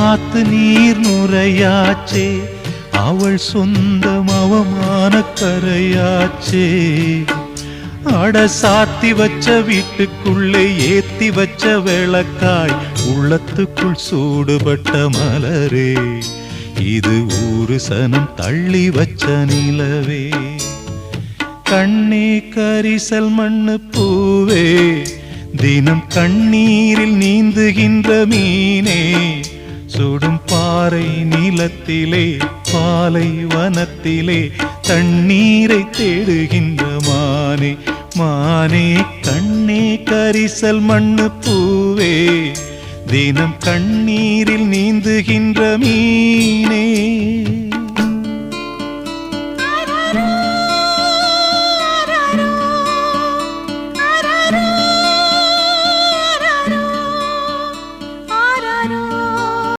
ஆத்து நீர் நுரையாச்சே, அவள் சொந்தம் அவமான கரையாச்சே. அட சாத்தி வச்ச வீட்டுக்குள்ளே ஏத்தி வச்ச விளக்காய், உள்ளத்துக்குள் சூடுபட்ட மலரே, இது ஊரு சனம் தள்ளி வச்ச நிலவே. கண்ணே கரிசல் மண்ணு பூவே, தினம் கண்ணீரில் நீந்துகின்ற மீனே, சுடும் பாறை நிலத்திலே பாலை வனத்திலே தண்ணீரை தேடுகின்ற மானே, மானே. கண்ணே கரிசல் மண்ணு பூவே, தினம் கண்ணீரில் நீந்துகின்ற மீனே.